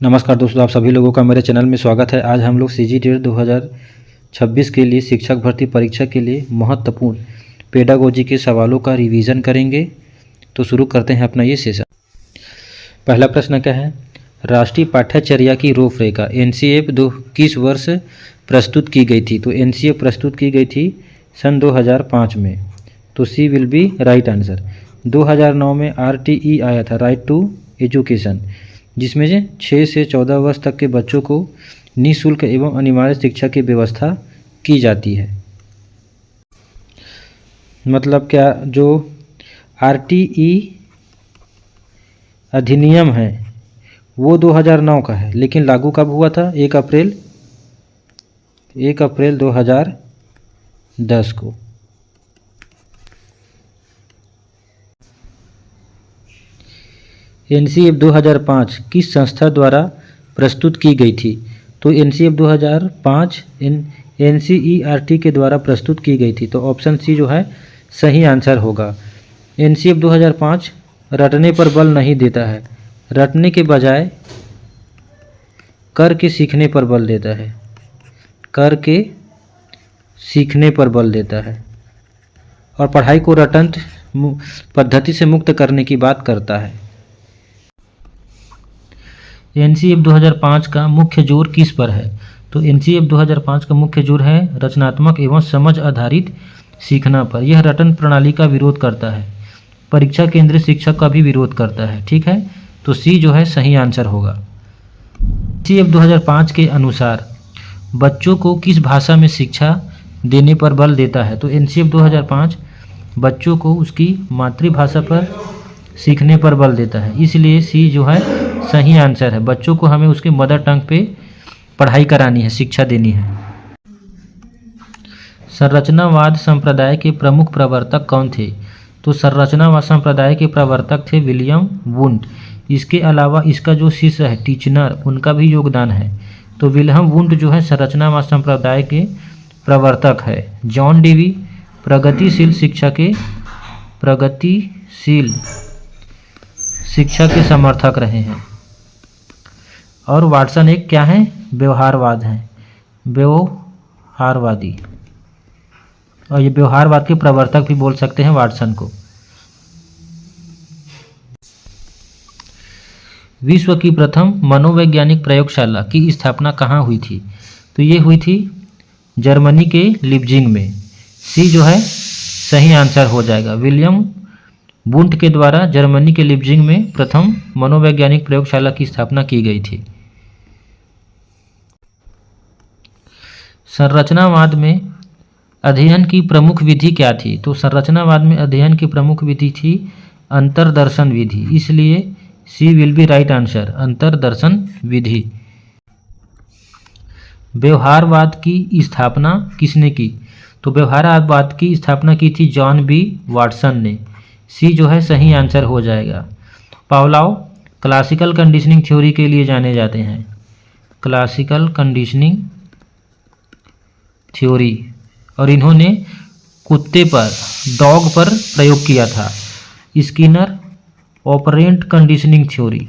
नमस्कार दोस्तों, आप सभी लोगों का मेरे चैनल में स्वागत है। आज हम लोग CGTET 2026 के लिए शिक्षक भर्ती परीक्षा के लिए महत्वपूर्ण पेडागोजी के सवालों का रिवीजन करेंगे। तो शुरू करते हैं अपना ये सेशन। पहला प्रश्न क्या है? राष्ट्रीय पाठ्यचर्या की रूपरेखा NCF किस वर्ष प्रस्तुत की गई थी? तो NCF प्रस्तुत की गई थी सन 2005 में। तो सी विल बी राइट आंसर। 2009 में RTE आया था, राइट टू एजुकेशन, जिसमें 6 से 14 वर्ष तक के बच्चों को निःशुल्क एवं अनिवार्य शिक्षा की व्यवस्था की जाती है। मतलब क्या, जो RTE अधिनियम है वो 2009 का है, लेकिन लागू कब हुआ था? 1 अप्रैल 2010 को। NCF 2005 किस संस्था द्वारा प्रस्तुत की गई थी? तो NCF 2005 NCERT के द्वारा प्रस्तुत की गई थी। तो ऑप्शन सी जो है सही आंसर होगा। NCF 2005 रटने पर बल नहीं देता है, रटने के बजाय करके सीखने पर बल देता है, करके सीखने पर बल देता है, और पढ़ाई को रटंत पद्धति से मुक्त करने की बात करता है। NCF 2005 का मुख्य जोर किस पर है? तो NCF 2005 का मुख्य जोर है रचनात्मक एवं समझ आधारित सीखना पर। यह रटन प्रणाली का विरोध करता है, परीक्षा केंद्रित शिक्षा का भी विरोध करता है। ठीक है, तो सी जो है सही आंसर होगा। NCF 2005 के अनुसार बच्चों को किस भाषा में शिक्षा देने पर बल देता है? तो NCF 2005 बच्चों को उसकी मातृभाषा पर सीखने पर बल देता है, इसलिए सी जो है सही आंसर है। बच्चों को हमें उसके मदर टंग पे पढ़ाई करानी है, शिक्षा देनी है। संरचनावाद संप्रदाय के प्रमुख प्रवर्तक कौन थे? तो संरचनावाद संप्रदाय के प्रवर्तक थे विलियम वुंट। इसके अलावा इसका जो शिष्य है टीचनर, उनका भी योगदान है। तो विलियम वुंट जो है संरचनावाद संप्रदाय के प्रवर्तक है। जॉन डेवी प्रगतिशील शिक्षा के समर्थक रहे हैं। और वाटसन एक क्या है? व्यवहारवाद है, व्यवहारवादी, और ये व्यवहारवाद के प्रवर्तक भी बोल सकते हैं वाटसन को। विश्व की प्रथम मनोवैज्ञानिक प्रयोगशाला की स्थापना कहाँ हुई थी? तो ये हुई थी जर्मनी के लिप्जिंग में। सी जो है सही आंसर हो जाएगा। विलियम वुंट के द्वारा जर्मनी के लिप्जिंग में प्रथम मनोवैज्ञानिक प्रयोगशाला की स्थापना की गई थी। संरचनावाद में अध्ययन की प्रमुख विधि क्या थी? तो संरचनावाद में अध्ययन की प्रमुख विधि थी अंतर्दर्शन विधि, इसलिए सी विल बी राइट आंसर, अंतर्दर्शन विधि। व्यवहारवाद की स्थापना किसने की? तो व्यवहारवाद की स्थापना की थी जॉन बी वाटसन ने। सी जो है सही आंसर हो जाएगा। पावलोव क्लासिकल कंडीशनिंग थ्योरी के लिए जाने जाते हैं, क्लासिकल कंडीशनिंग थ्योरी, और इन्होंने कुत्ते पर, डॉग पर प्रयोग किया था। Skinner operant conditioning theory,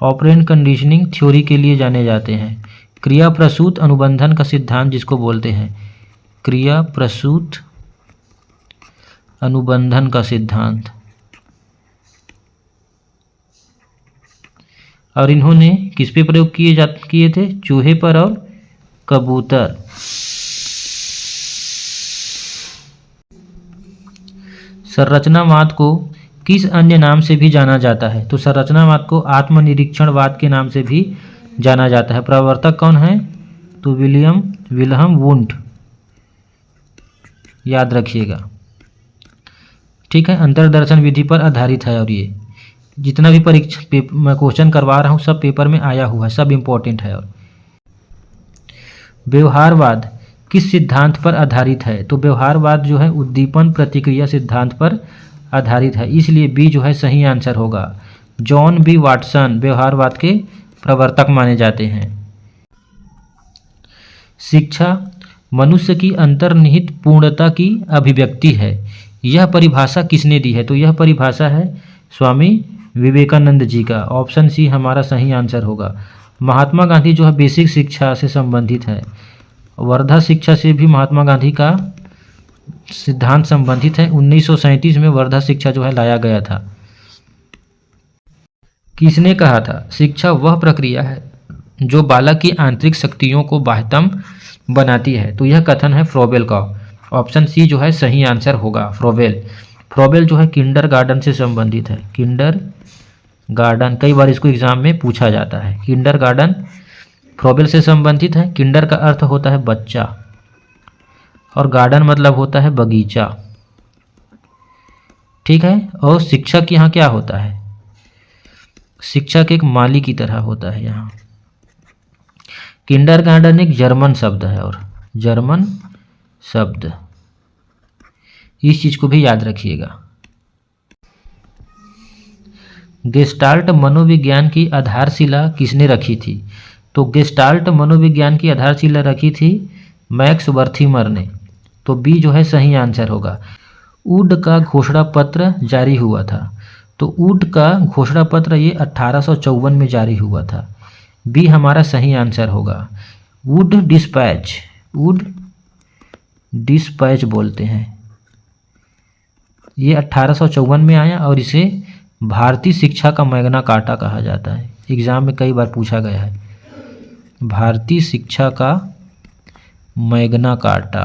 operant conditioning theory के लिए जाने जाते हैं। क्रिया प्रसूत अनुबंधन का सिद्धांत जिसको बोलते हैं, क्रिया प्रसूत अनुबंधन का सिद्धांत, और इन्होंने किस पे प्रयोग किए थे? चूहे पर और कबूतर। संरचनावाद को किस अन्य नाम से भी जाना जाता है? तो संरचनावाद को आत्मनिरीक्षणवाद के नाम से भी जाना जाता है। प्रवर्तक कौन है? तो विलियम वुंट, याद रखिएगा। ठीक है, अंतर्दर्शन विधि पर आधारित है, और ये जितना भी परीक्षा मैं क्वेश्चन करवा रहा हूँ सब पेपर में आया हुआ है, सब इम्पोर्टेंट है। और व्यवहारवाद किस सिद्धांत पर आधारित है? तो व्यवहारवाद जो है उद्दीपन प्रतिक्रिया सिद्धांत पर आधारित है, इसलिए बी जो है सही आंसर होगा। जॉन बी वाटसन व्यवहारवाद के प्रवर्तक माने जाते हैं। शिक्षा मनुष्य की अंतर्निहित पूर्णता की अभिव्यक्ति है, यह परिभाषा किसने दी है? तो यह परिभाषा है स्वामी विवेकानंद जी का। ऑप्शन सी हमारा सही आंसर होगा। महात्मा गांधी जो है बेसिक शिक्षा से संबंधित है। वर्धा शिक्षा से भी महात्मा गांधी का सिद्धांत संबंधित है। 1937 में वर्धा शिक्षा जो है लाया गया था। किसने कहा था शिक्षा वह प्रक्रिया है जो बालक की आंतरिक शक्तियों को बाह्यतम बनाती है? तो यह कथन है फ्रोबेल का। ऑप्शन सी जो है सही आंसर होगा, फ्रोबेल। फ्रोबेल जो है किंडर गार्डन से संबंधित है। किंडर गार्डन, कई बार इसको एग्जाम में पूछा जाता है। किंडर गार्डन फ्रोबेल से संबंधित है। किंडर का अर्थ होता है बच्चा और गार्डन मतलब होता है बगीचा, ठीक है। और शिक्षक यहाँ क्या होता है? शिक्षक एक माली की तरह होता है यहाँ। किंडर गार्डन एक जर्मन शब्द है और जर्मन शब्द, इस चीज को भी याद रखिएगा। गेस्टाल्ट मनोविज्ञान की आधारशिला किसने रखी थी? तो गेस्टाल्ट मनोविज्ञान की आधारशिला रखी थी मैक्स वर्थीमर ने। तो बी जो है सही आंसर होगा। वुड का घोषणा पत्र जारी हुआ था। तो वुड का घोषणा पत्र ये 1854 में जारी हुआ था। बी हमारा सही आंसर होगा। वुड डिस्पैच, वुड डिस्पैच बोलते हैं, ये 1854 में आया और इसे भारतीय शिक्षा का मैग्ना कार्टा कहा जाता है। एग्जाम में कई बार पूछा गया है, भारतीय शिक्षा का मैग्ना कार्टा।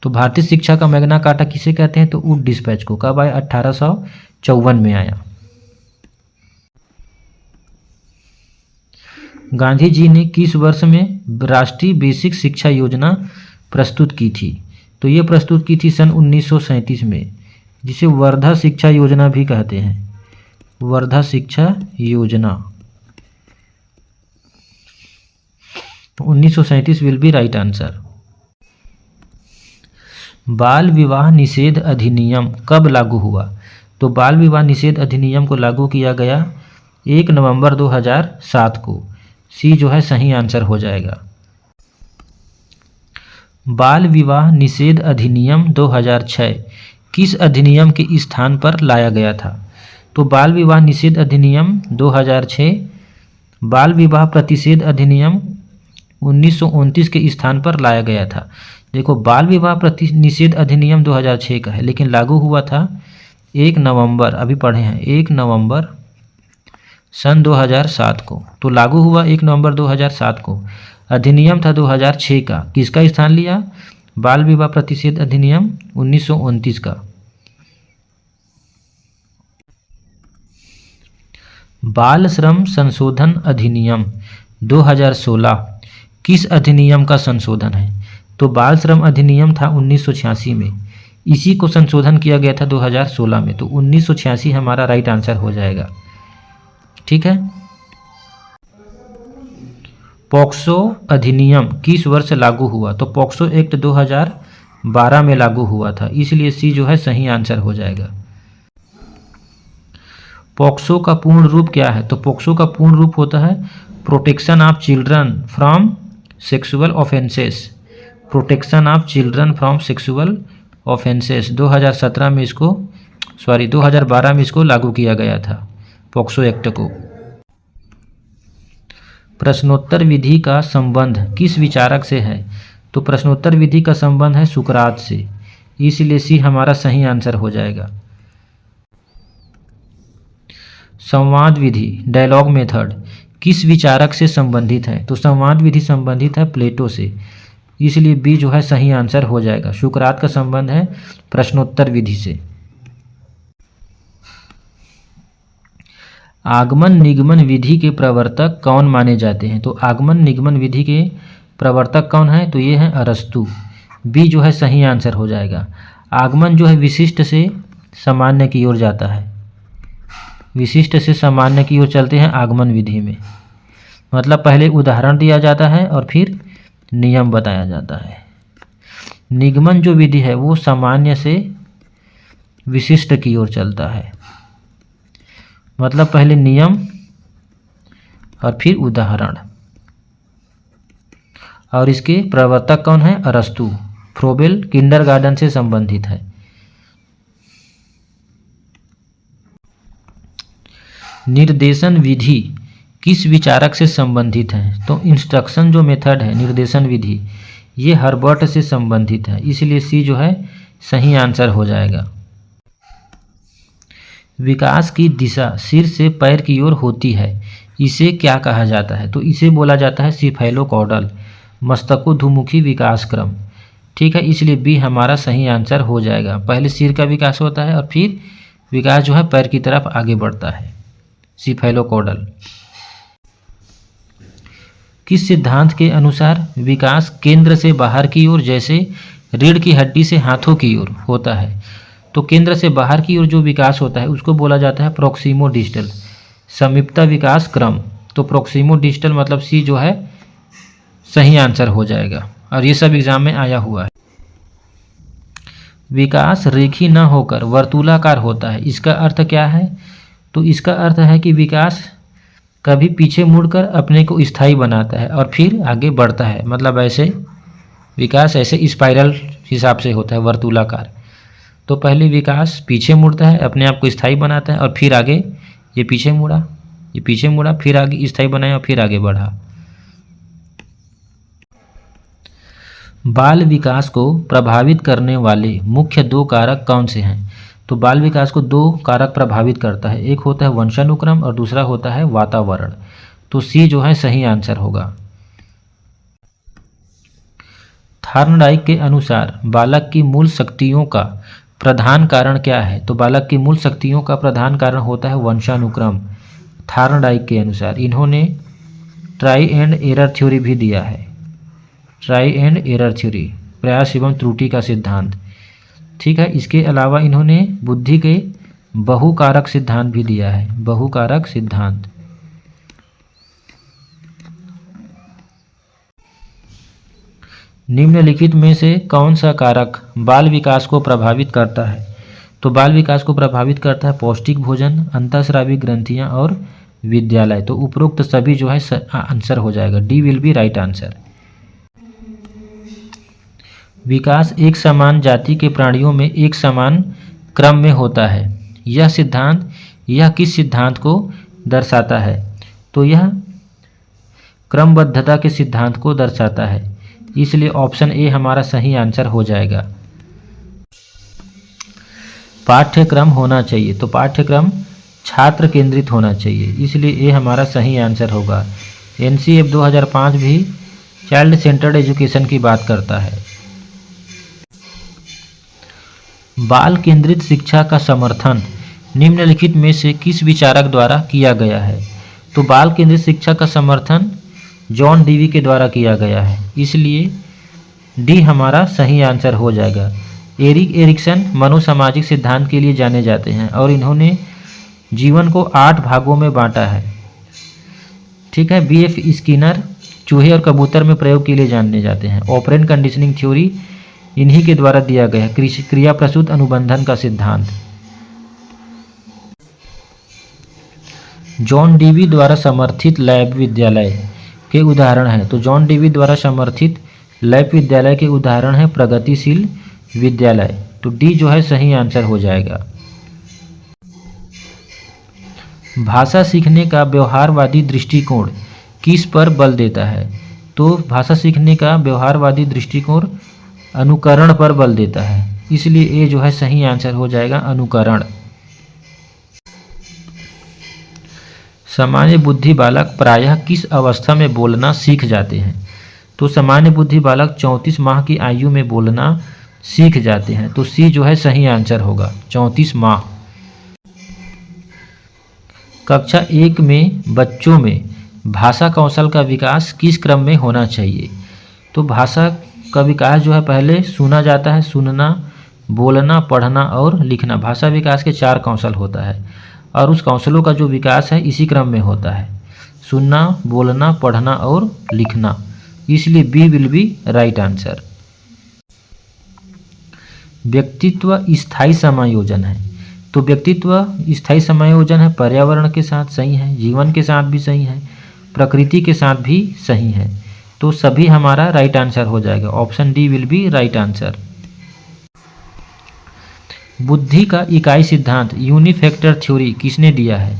तो भारतीय शिक्षा का मैग्ना कार्टा किसे कहते हैं? तो वुड डिस्पैच को। कब आया? 1854 में आया। गांधी जी ने किस वर्ष में राष्ट्रीय बेसिक शिक्षा योजना प्रस्तुत की थी? तो ये प्रस्तुत की थी सन 1937 में, जिसे वर्धा शिक्षा योजना भी कहते हैं। वर्धा शिक्षा योजना 1937 विल बी राइट आंसर। बाल विवाह निषेध अधिनियम कब लागू हुआ? तो बाल विवाह निषेध अधिनियम को लागू किया गया 1 नवंबर 2007 को। सी जो है सही आंसर हो जाएगा। बाल विवाह निषेध अधिनियम 2006 किस अधिनियम के स्थान पर लाया गया था? तो बाल विवाह निषेध अधिनियम 2006 बाल विवाह प्रतिषेध अधिनियम 1929 के स्थान पर लाया गया था। देखो, बाल विवाह निषेध अधिनियम 2006 का है, लेकिन लागू हुआ था 1 नवंबर, अभी पढ़े हैं 1 नवंबर सन 2007 को। तो लागू हुआ 1 नवंबर 2007 को। अधिनियम था 2006 का। किसका स्थान लिया? बाल विवाह प्रतिषेध अधिनियम 1929 का। बाल श्रम संशोधन अधिनियम 2016 किस अधिनियम का संशोधन है? तो बाल श्रम अधिनियम था 1986 में, इसी को संशोधन किया गया था 2016 में। तो 1986 हमारा राइट आंसर हो जाएगा, ठीक है। पॉक्सो अधिनियम किस वर्ष लागू हुआ? तो पॉक्सो एक्ट 2012 में लागू हुआ था, इसलिए सी जो है सही आंसर हो जाएगा। पॉक्सो का पूर्ण रूप क्या है? तो पॉक्सो का पूर्ण रूप होता है protection of children from sexual offences. Protection of children from sexual offences 2017 में इसको 2012 में इसको लागू किया गया था, पॉक्सो एक्ट को। प्रश्नोत्तर विधि का संबंध किस विचारक से है? तो प्रश्नोत्तर विधि का संबंध है सुकरात से, इसलिए सी हमारा सही आंसर हो जाएगा। संवाद विधि डायलॉग मेथड किस विचारक से संबंधित है? तो संवाद विधि संबंधित है प्लेटो से, इसलिए बी जो है सही आंसर हो जाएगा। सुकरात का संबंध है प्रश्नोत्तर विधि से। आगमन निगमन विधि के प्रवर्तक कौन माने जाते हैं? तो आगमन निगमन विधि के प्रवर्तक कौन है? तो ये है अरस्तु। बी जो है सही आंसर हो जाएगा। आगमन जो है विशिष्ट से सामान्य की ओर जाता है, विशिष्ट से सामान्य की ओर चलते हैं आगमन विधि में। मतलब पहले उदाहरण दिया जाता है और फिर नियम बताया जाता है। निगमन जो विधि है वो सामान्य से विशिष्ट की ओर चलता है, मतलब पहले नियम और फिर उदाहरण। और इसके प्रवर्तक कौन है? अरस्तु। फ्रोबेल किंडरगार्टन से संबंधित है। निर्देशन विधि किस विचारक से संबंधित है? तो इंस्ट्रक्शन जो मेथड है, निर्देशन विधि, ये हर्बर्ट से संबंधित है, इसलिए सी जो है सही आंसर हो जाएगा। विकास की दिशा सिर से पैर की ओर होती है, इसे क्या कहा जाता है? तो इसे बोला जाता है सिफेलोकॉर्डल, मस्तकोद्मुखी विकास क्रम। ठीक है, इसलिए बी हमारा सही आंसर हो जाएगा। पहले सिर का विकास होता है और फिर विकास जो है पैर की तरफ आगे बढ़ता है, सिफेलोकॉर्डल। किस सिद्धांत के अनुसार विकास केंद्र से बाहर की ओर, जैसे रीढ़ की हड्डी से हाथों की ओर होता है? तो केंद्र से बाहर की ओर जो विकास होता है उसको बोला जाता है प्रोक्सिमो डिस्टल, समीपता विकास क्रम। तो प्रोक्सिमो डिस्टल मतलब सी जो है सही आंसर हो जाएगा, और ये सब एग्जाम में आया हुआ है। विकास रेखीय न होकर वर्तुलाकार होता है, इसका अर्थ क्या है? तो इसका अर्थ है कि विकास कभी पीछे मुड़कर अपने को स्थायी बनाता है और फिर आगे बढ़ता है, मतलब ऐसे विकास ऐसे स्पाइरल हिसाब से होता है, वर्तुलाकार। तो पहले विकास पीछे मुड़ता है, अपने आप को स्थायी बनाता है, और फिर आगे ये पीछे मुड़ा, ये पीछे मुड़ा, फिर आगे स्थायी बनाया और फिर आगे बढ़ा। बाल विकास को प्रभावित करने वाले मुख्य 2 कारक कौन से हैं? तो बाल विकास को 2 कारक प्रभावित करता है, एक होता है वंशानुक्रम और दूसरा होता है वातावरण। तो सी जो है सही आंसर होगा। थॉर्नडाइक के अनुसार बालक की मूल शक्तियों का प्रधान कारण क्या है? तो बालक की मूल शक्तियों का प्रधान कारण होता है वंशानुक्रम, थॉर्नडाइक के अनुसार। इन्होंने ट्राई एंड एरर थ्योरी भी दिया है, ट्राई एंड एरर थ्योरी, प्रयास एवं त्रुटि का सिद्धांत। ठीक है, इसके अलावा इन्होंने बुद्धि के बहुकारक सिद्धांत भी दिया है, बहुकारक सिद्धांत। निम्नलिखित में से कौन सा कारक बाल विकास को प्रभावित करता है? तो बाल विकास को प्रभावित करता है पौष्टिक भोजन, अंतःस्रावी ग्रंथियां और विद्यालय। तो उपरोक्त सभी जो है आंसर हो जाएगा, D will be right answer. विकास एक समान जाति के प्राणियों में एक समान क्रम में होता है, यह सिद्धांत यह किस सिद्धांत को दर्शाता है? तो यह क्रमबद्धता के सिद्धांत को दर्शाता है, इसलिए ऑप्शन ए हमारा सही आंसर हो जाएगा। पाठ्यक्रम होना चाहिए, तो पाठ्यक्रम छात्र केंद्रित होना चाहिए, इसलिए ए हमारा सही आंसर होगा। एनसीएफ 2005 भी चाइल्ड सेंटर्ड एजुकेशन की बात करता है। बाल केंद्रित शिक्षा का समर्थन निम्नलिखित में से किस विचारक द्वारा किया गया है? तो बाल केंद्रित शिक्षा का समर्थन जॉन डीवी के द्वारा किया गया है, इसलिए डी हमारा सही आंसर हो जाएगा। एरिक एरिक्सन मनोसामाजिक सिद्धांत के लिए जाने जाते हैं और इन्होंने जीवन को 8 भागों में बांटा है। ठीक है, बीएफ स्किनर चूहे और कबूतर में प्रयोग के लिए जाने जाते हैं। ऑपरेंट कंडीशनिंग थ्योरी इन्हीं के द्वारा दिया गया है, क्रिया प्रसूत अनुबंधन का सिद्धांत। जॉन डीवी द्वारा समर्थित लैब विद्यालय के उदाहरण हैं। तो जॉन डीवी द्वारा समर्थित लैब विद्यालय के उदाहरण है प्रगतिशील विद्यालय। तो डी जो है सही आंसर हो जाएगा। भाषा सीखने का व्यवहारवादी दृष्टिकोण किस पर बल देता है? तो भाषा सीखने का व्यवहारवादी दृष्टिकोण अनुकरण पर बल देता है, इसलिए ए जो है सही आंसर हो जाएगा, अनुकरण। सामान्य बुद्धि बालक प्रायः किस अवस्था में बोलना सीख जाते हैं? तो सामान्य बुद्धि बालक 34 माह की आयु में बोलना सीख जाते हैं, तो सी जो है सही आंसर होगा, 34 माह। कक्षा 1 में बच्चों में भाषा कौशल का विकास किस क्रम में होना चाहिए? तो भाषा का विकास जो है पहले सुना जाता है, सुनना, बोलना, पढ़ना और लिखना। भाषा विकास के 4 कौशल होता है और उस कौशलों का जो विकास है इसी क्रम में होता है, सुनना, बोलना, पढ़ना और लिखना, इसलिए B will be right answer. व्यक्तित्व स्थायी समायोजन है, तो व्यक्तित्व स्थायी समायोजन है, पर्यावरण के साथ सही है, जीवन के साथ भी सही है, प्रकृति के साथ भी सही है, तो सभी हमारा राइट आंसर हो जाएगा। Option D will be right answer. बुद्धि का इकाई सिद्धांत यूनिफैक्टर थ्योरी किसने दिया है?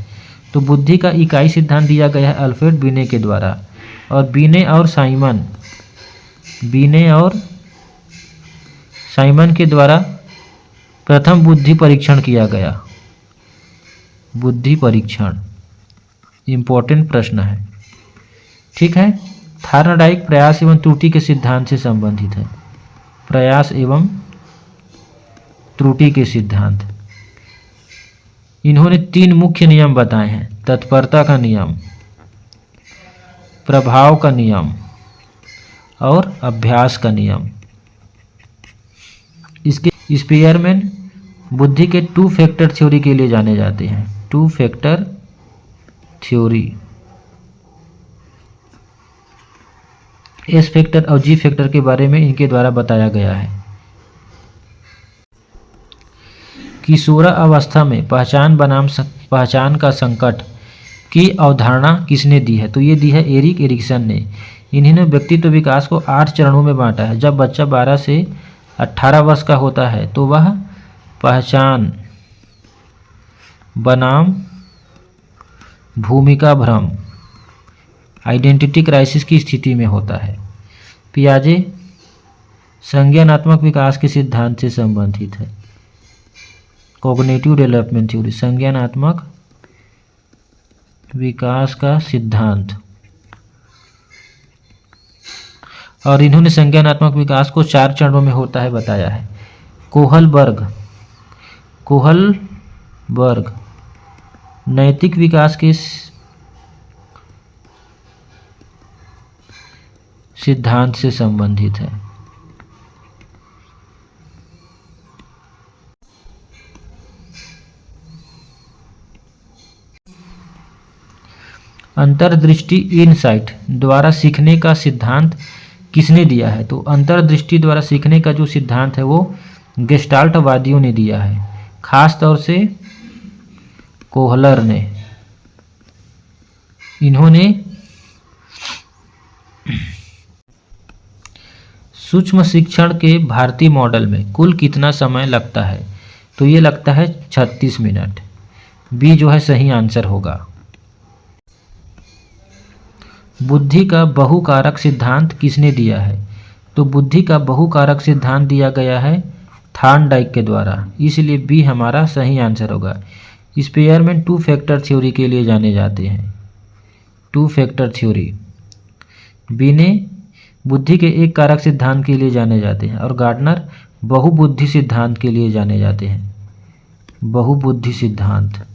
तो बुद्धि का इकाई सिद्धांत दिया गया है अल्फ्रेड बिने के द्वारा। और बिने और साइमन के द्वारा प्रथम बुद्धि परीक्षण किया गया। बुद्धि परीक्षण इम्पोर्टेंट प्रश्न है, ठीक है। थार्नडाइक प्रयास एवं त्रुटि के सिद्धांत से संबंधित है। प्रयास एवं त्रुटि के सिद्धांत, इन्होंने 3 मुख्य नियम बताए हैं: तत्परता का नियम, प्रभाव का नियम और अभ्यास का नियम। इसके स्पीयरमैन बुद्धि के 2 फैक्टर थ्योरी के लिए जाने जाते हैं। 2 फैक्टर थ्योरी, एस फैक्टर और जी फैक्टर के बारे में इनके द्वारा बताया गया है। किशोरा अवस्था में पहचान का संकट की अवधारणा किसने दी है? तो ये दी है एरिक एरिक्सन ने। इन्होंने व्यक्तित्व विकास को 8 चरणों में बांटा है। जब बच्चा 12 से 18 वर्ष का होता है तो वह पहचान बनाम भूमिका भ्रम, आइडेंटिटी क्राइसिस की स्थिति में होता है। पियाजे संज्ञानात्मक विकास के सिद्धांत से संबंधित है। कॉग्निटिव डेवलपमेंट थ्योरी, संज्ञानात्मक विकास का सिद्धांत। और इन्होंने संज्ञानात्मक विकास को 4 चरणों में होता है बताया है। कोहलबर्ग नैतिक विकास के सिद्धांत से संबंधित है। अंतर्दृष्टि इनसाइट द्वारा सीखने का सिद्धांत किसने दिया है? तो अंतर्दृष्टि द्वारा सीखने का जो सिद्धांत है वो गेस्टाल्टवादियों ने दिया है, खास तौर से कोहलर ने। इन्होंने सूक्ष्म शिक्षण के भारतीय मॉडल में कुल कितना समय लगता है? तो ये लगता है 36 मिनट। बी जो है सही आंसर होगा। बुद्धि का बहुकारक सिद्धांत किसने दिया है? तो बुद्धि का बहुकारक सिद्धांत दिया गया है थार्नडाइक के द्वारा, इसलिए बी हमारा सही आंसर होगा। स्पीयरमैन 2 फैक्टर थ्योरी के लिए जाने जाते हैं। 2 फैक्टर थ्योरी। बिने बुद्धि के एक कारक सिद्धांत के लिए जाने जाते हैं और गार्डनर बहुबुद्धि सिद्धांत के लिए जाने जाते हैं। बहुबुद्धि सिद्धांत।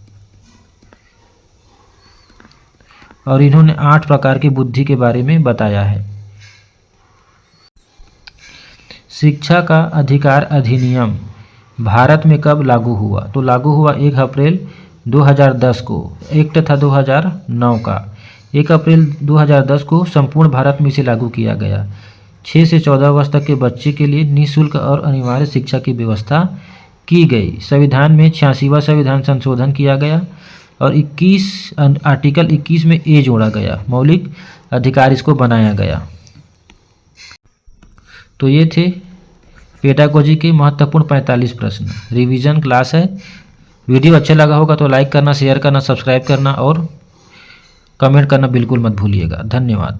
और इन्होंने 8 प्रकार की बुद्धि के बारे में बताया है। शिक्षा का अधिकार अधिनियम भारत में कब लागू हुआ? तो लागू हुआ 1 अप्रैल 2010 को। एक्ट था 2009 का। 1 अप्रैल 2010 को संपूर्ण भारत में इसे लागू किया गया। 6 से 14 वर्ष तक के बच्चे के लिए निःशुल्क और अनिवार्य शिक्षा की व्यवस्था की गई। संविधान में 86वां संविधान संशोधन किया गया और आर्टिकल 21 में ए जोड़ा गया। मौलिक अधिकार इसको बनाया गया। तो ये थे पेडागोजी के महत्वपूर्ण 45 प्रश्न। रिवीजन क्लास है। वीडियो अच्छा लगा होगा तो लाइक करना, शेयर करना, सब्सक्राइब करना और कमेंट करना बिल्कुल मत भूलिएगा। धन्यवाद।